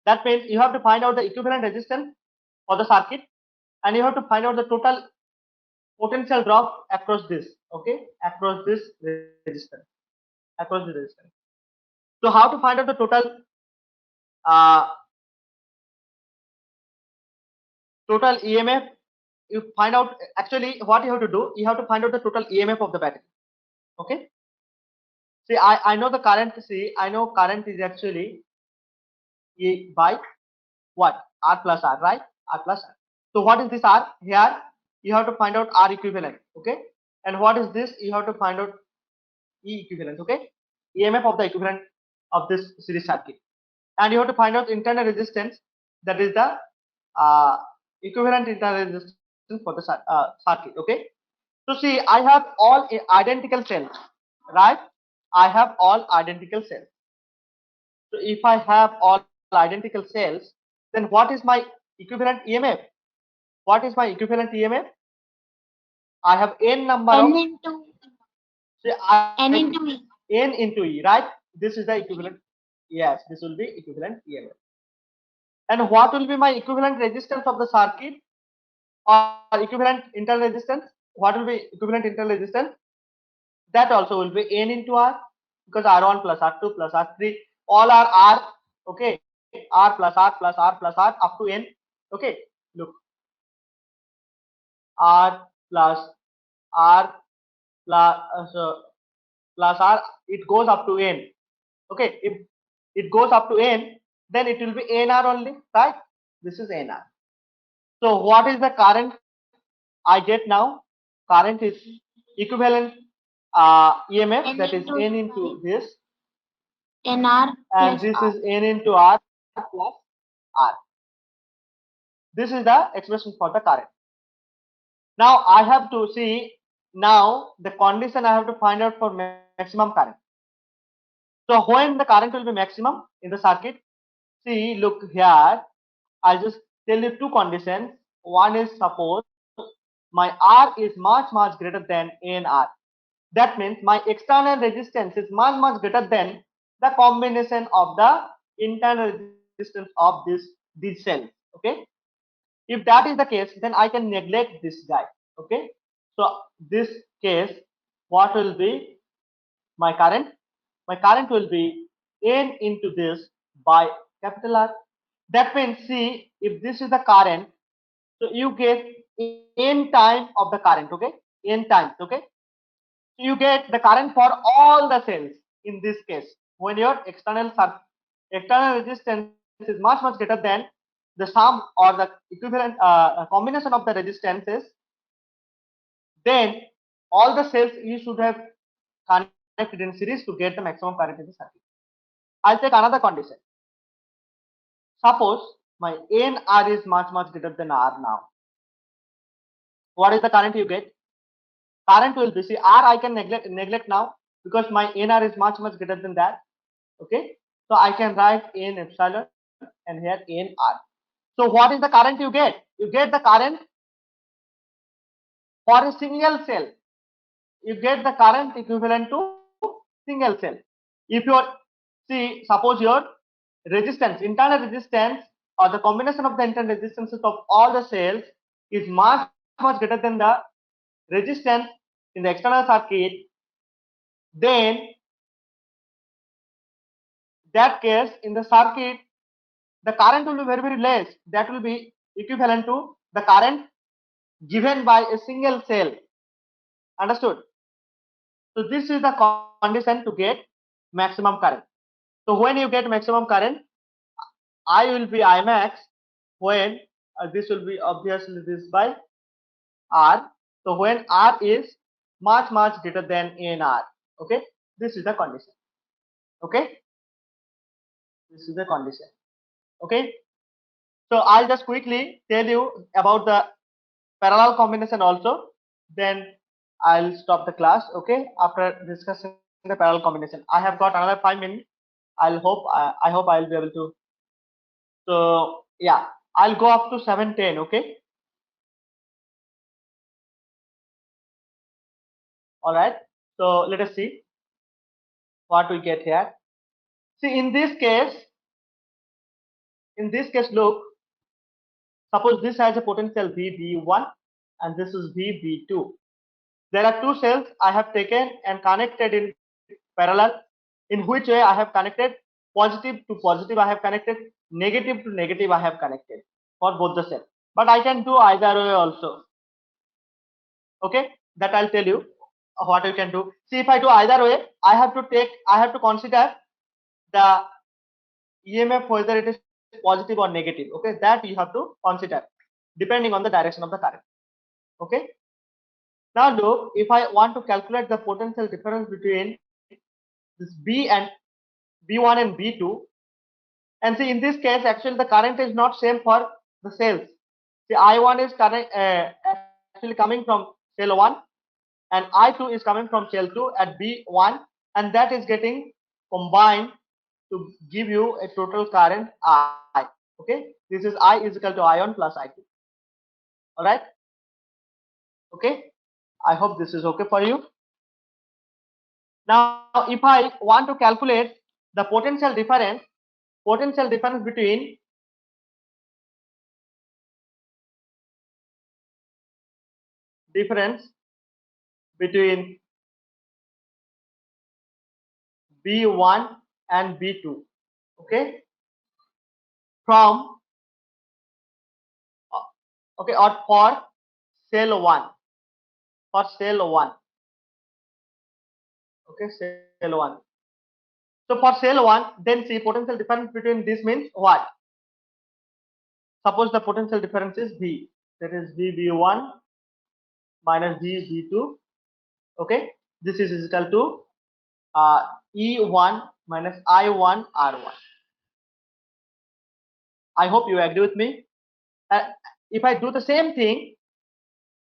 That means you have to find out the equivalent resistance for the circuit, and you have to find out the total potential drop across this, okay, across this resistance, across the resistance. So how to find out the uh, total EMF? You find out, actually what you have to do, you have to find out the total EMF of the battery. Okay. See, I know the current. See, I know current is actually E by what? R plus R, right? R plus R. So what is this R? Here you have to find out R equivalent. Okay. And what is this? You have to find out E equivalent. Okay. EMF of the equivalent of this series circuit. And you have to find out internal resistance, that is the equivalent internal resistance for the circuit. Okay. So see, I have all identical cells, right? I have all identical cells. So if I have all identical cells, then what is my equivalent EMF? What is my equivalent EMF? I have n number N of, into say N into E. n into E, right? This is the equivalent. Yes, this will be equivalent EMF. And what will be my equivalent resistance of the circuit, or equivalent internal resistance? What will be equivalent internal resistance? That also will be n into R, because R1 plus R2 plus R3 all are R. Okay, R plus R plus R plus R up to n. Okay, look, R plus R plus plus R, it goes up to n. Okay, if it goes up to n, then it will be nr only, right? This is nr. So what is the current I get now? Current is equivalent EMF, N that is into n E into by this, NR and plus this R. is n into R plus R. This is the expression for the current. Now I have to see now the condition I have to find out for maximum current. So when the current will be maximum in the circuit, see, look here, I'll just tell you two conditions. One is, suppose my R is much greater than NR. That means my external resistance is much greater than the combination of the internal resistance of these cells. Okay. If that is the case, then I can neglect this guy. Okay. So this case, what will be my current? My current will be N into this by capital R. That means, see, if this is the current, so you get N time of the current. Okay. N times. Okay. So you get the current for all the cells in this case when your external resistance is much greater than the sum or the equivalent combination of the resistances. Then all the cells you should have connected in series to get the maximum current in the circuit. I'll take another condition. Suppose my NR is much greater than R now. What is the current you get? Current will be, see, R I can neglect now because my NR is much greater than that. Okay, so I can write N epsilon and here NR. So what is the current you get? You get the current for a single cell. You get the current equivalent to single cell. If your, see, suppose your resistance, internal resistance, or the combination of the internal resistances of all the cells is much greater than the resistance in the external circuit, then that case in the circuit the current will be very less. That will be equivalent to the current given by a single cell. Understood? So this is the condition to get maximum current. So when you get maximum current, I will be Imax when this will be obviously this by R. So when R is much greater than NR. Okay, this is the condition. Okay, this is the condition. Okay, so I'll just quickly tell you about the parallel combination also. Then I'll stop the class. Okay, after discussing the parallel combination, I have got another 5 minutes. I hope I'll be able to. So yeah, I'll go up to 7:10. Okay. All right. So let us see what we get here. See, in this case, look, suppose this has a potential VB1 and this is VB2. There are two cells I have taken and connected in parallel. In which way I have connected? Positive to positive I have connected, negative to negative I have connected for both the cells. But I can do either way also. Okay, that I'll tell you what you can do. See, if I do either way, I have to consider the EMF whether it is positive or negative. Okay, that you have to consider depending on the direction of the current. Okay. Now look, if I want to calculate the potential difference between this B and B1 and B2, and see, in this case actually the current is not same for the cells. See, I1 is actually coming from cell 1 and I2 is coming from cell 2 at B1, and that is getting combined to give you a total current I. Okay, this is I is equal to I1 plus I2. All right. Okay, I hope this is okay for you. Now if I want to calculate the potential difference between B1 and B2, okay, from okay, or for cell 1, okay, cell 1. So for cell 1, then see, potential difference between this means what? Suppose the potential difference is V, that is VB1 minus VB2. Okay, this is equal to E1 minus I1 R1. I hope you agree with me. If I do the same thing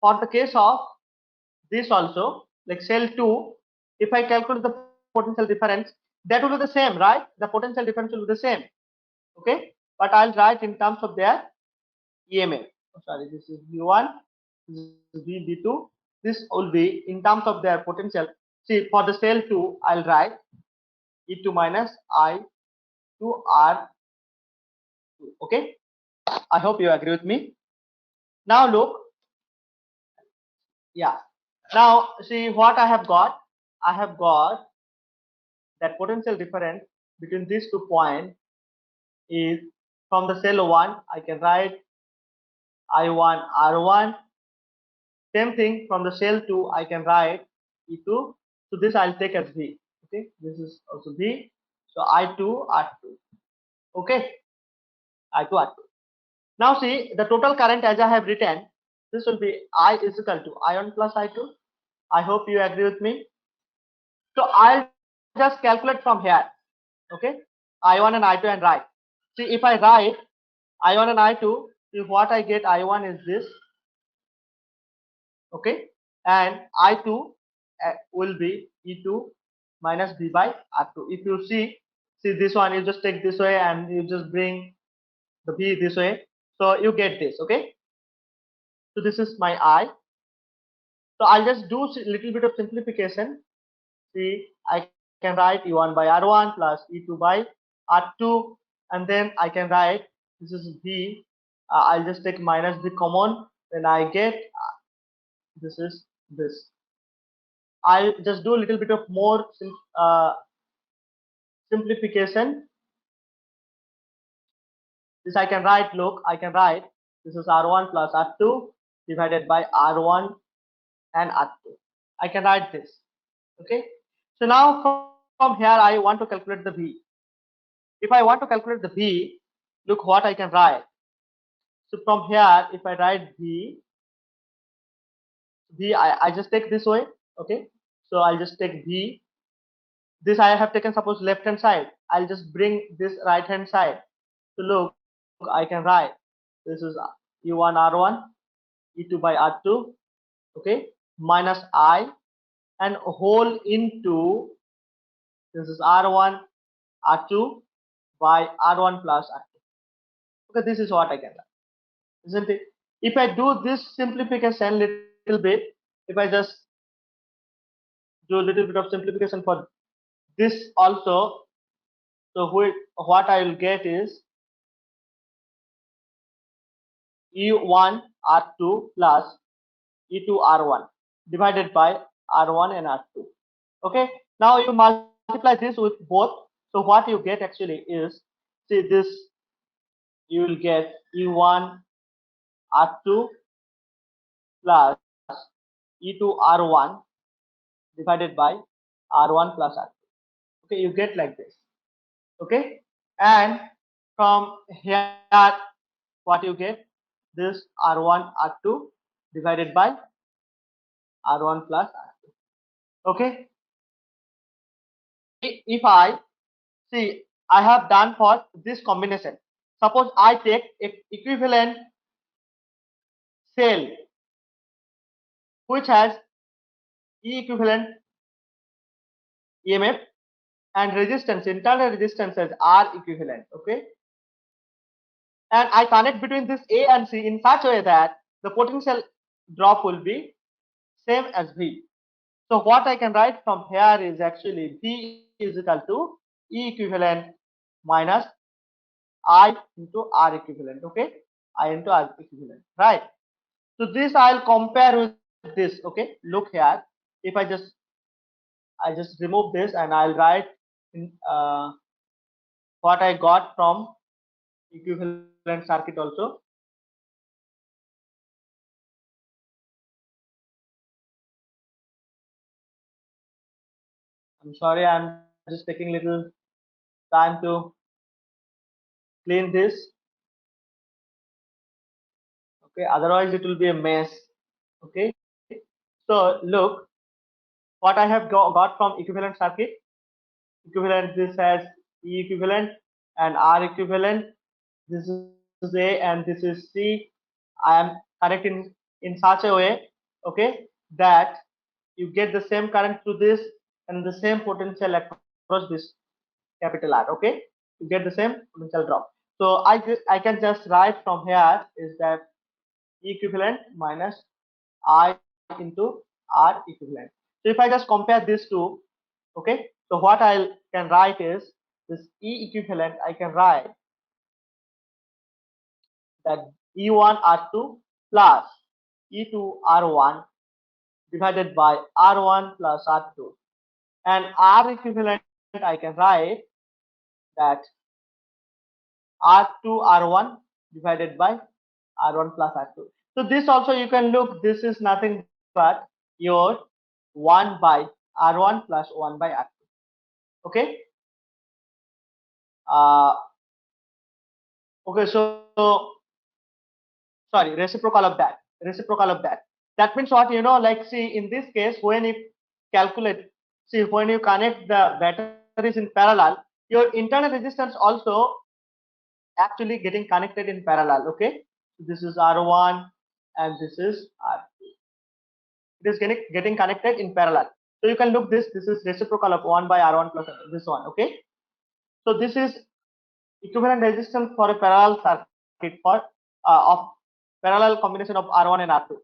for the case of this also, like cell 2, if I calculate the potential difference, that will be the same, right? The potential difference will be the same. Okay, but I'll write in terms of their EMF. Oh, sorry, this is V1, this is VB2. This will be in terms of their potential. See, for the cell 2, I'll write E2 minus I2 R2. Okay, I hope you agree with me. Now look, yeah. Now see what I have got. I have got that potential difference between these 2 points is from the cell 1. I can write I1 R1. Same thing from the cell 2. I can write E2. So this I'll take as V. Okay, this is also V. So I2 R2. Okay, I2 R2. Now see the total current as I have written. This will be I is equal to I1 plus I2. I hope you agree with me. So I'll just calculate from here. Okay, I1 and I2 and write. See, if I write I1 and I2, if what I get I1 is this, okay, and I2 will be E2 minus V by R2. If you see this one, you just take this way and you just bring the V this way, so you get this. Okay, so this is my I. So I'll just do a little bit of simplification. See, I can write E1 by R1 plus E2 by R2, and then I can write this is V. I'll just take minus V common, then I get this is this. I'll just do a little bit of more simplification. This I can write, look, I can write this is R1 plus R2 divided by R1 and R2. I can write this. Okay. So now from here I want to calculate the V. If I want to calculate the V, look what I can write. So from here, if I write I just take this way. Okay. So I'll just take V. This I have taken suppose left hand side. I'll just bring this right hand side. So look, I can write this is E1 R1 E2 by R2. Okay. Minus I and whole into this is R1 R2 by R1 plus R2. Okay, this is what I can write, isn't it? If I do this simplification little bit, if I just do a little bit of simplification for this also. So what I will get is E1 R2 plus E2 R1 divided by R1 and R2. Okay, now you multiply this with both. So what you get actually is, see this, you will get E1 R2 plus E2 R1 divided by R1 plus R2. Okay, you get like this. Okay, and from here what you get, this R1 R2 divided by R1 plus R2. Okay, if I see, I have done for this combination. Suppose I take equivalent cell which has E equivalent EMF and resistance, internal resistances are equivalent. Okay, and I connect between this A and C in such a way that the potential drop will be same as V. So what I can write from here is actually V is equal to E equivalent minus I into R equivalent. Okay, I into R equivalent, right? So this I'll compare with this. Okay, look here. If I just remove this and I'll write in, what I got from equivalent circuit also. I'm sorry, I'm just taking little time to clean this. Okay, otherwise it will be a mess. Okay, so look what I have got from equivalent circuit. Equivalent, this has E equivalent and R equivalent. This is A and this is C. I am connecting in such a way, okay, that you get the same current through this and the same potential across this capital R. Okay, you get the same potential drop. So I can just write from here is that E equivalent minus I into R equivalent. So if I just compare these two, okay, so what I can write is this E equivalent, I can write that E1 R2 plus E2 R1 divided by R1 plus R2, and R equivalent I can write that R2 R1 divided by R1 plus R2. So this also you can look, this is nothing but your 1 by R1 plus 1 by R2. Okay, uh, okay, so sorry, reciprocal of that. That means what, like, see, in this case when you calculate, see, when you connect the batteries in parallel, your internal resistance also actually getting connected in parallel. Okay, this is R1 and this is R2. It is getting connected in parallel. So you can look this is reciprocal of 1 by R1 plus this one. Okay, so this is equivalent resistance for a parallel circuit for of parallel combination of R1 and R2.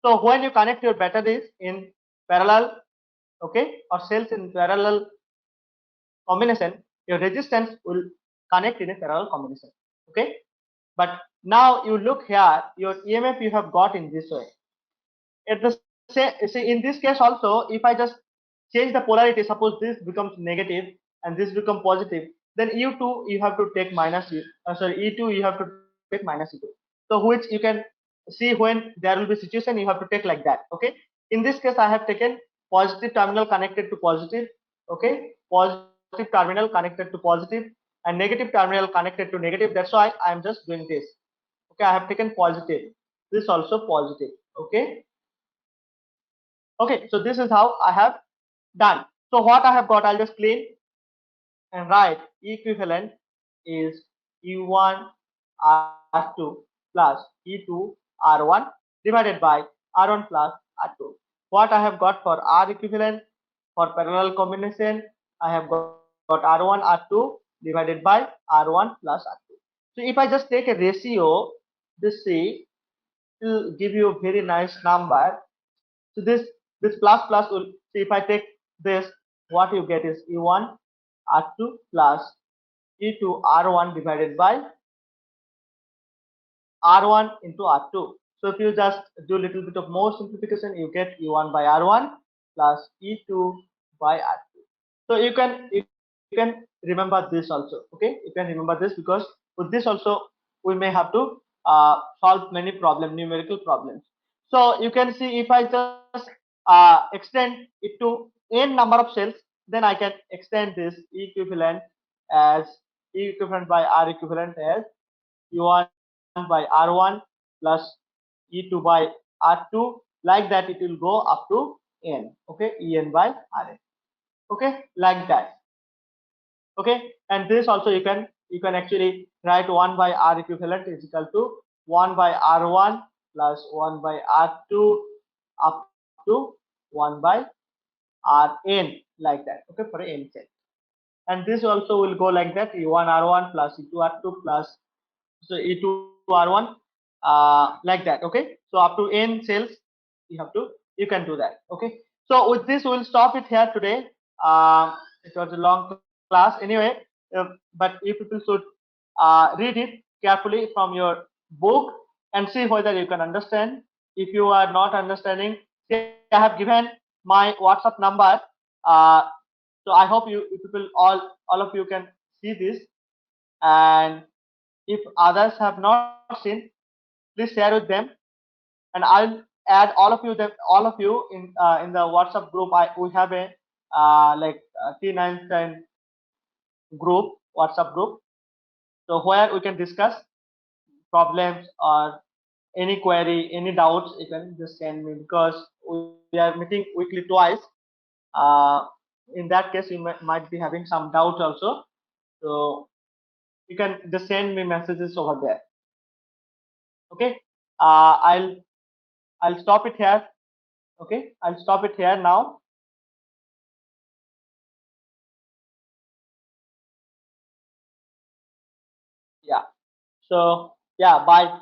So when you connect your batteries in parallel, okay, or cells in parallel combination, your resistance will connect in a parallel combination. Okay, but now you look here, your EMF you have got in this way. At the same, see, in this case also, if I just change the polarity, suppose this becomes negative and this become positive, then U2 you have to take minus E2 you have to take minus E2. So which you can see when there will be situation you have to take like that. Okay, in this case I have taken positive terminal connected to positive. Okay, positive terminal connected to positive and negative terminal connected to negative. That's why I am just doing this. Okay, I have taken positive, this also positive. Okay, okay, so this is how I have done. So what I have got, I'll just clean and write equivalent is E1 R2 plus E2 R1 divided by R1 plus R2. What I have got for R equivalent for parallel combination, I have got R1 R2 divided by R1 plus R2. So if I just take a ratio, this C will give you a very nice number. So this plus plus will, see, if I take this, what you get is E1 R2 plus E2 R1 divided by R1 into R2. So if you just do a little bit of more simplification, you get E1 by R1 plus E2 by R2. So you can remember this also. Okay, you can remember this because with this also we may have to solve many numerical problems. So you can see if I just extend it to n number of cells, then I can extend this equivalent as E equivalent by R equivalent as E1 by R1 plus E2 by R2. Like that it will go up to n. Okay, En by Rn. Okay, like that. Okay, and this also you can actually write 1 by R equivalent is equal to 1 by R1 plus 1 by R2 up to 1 by Rn, like that. Okay, for n set. And this also will go like that, E1 R1 plus E2 R2 plus so E2 R1, like that. Okay, so up to n cells you can do that. Okay, so with this we'll stop it here today. It was a long class anyway, but you people should read it carefully from your book and see whether you can understand. If you are not understanding, see, I have given my WhatsApp number. uh, so I hope you people all of you can see this. And if others have not seen, please share with them, and I'll add all of you in the WhatsApp group. We have a TeenEinstein group, WhatsApp group, so where we can discuss problems or any query, any doubts. You can just send me because we are meeting weekly twice. Uh, in that case, you might be having some doubts also, so you can just send me messages over there. Okay, I'll stop it here. Okay, I'll stop it here now. Yeah, so yeah, bye.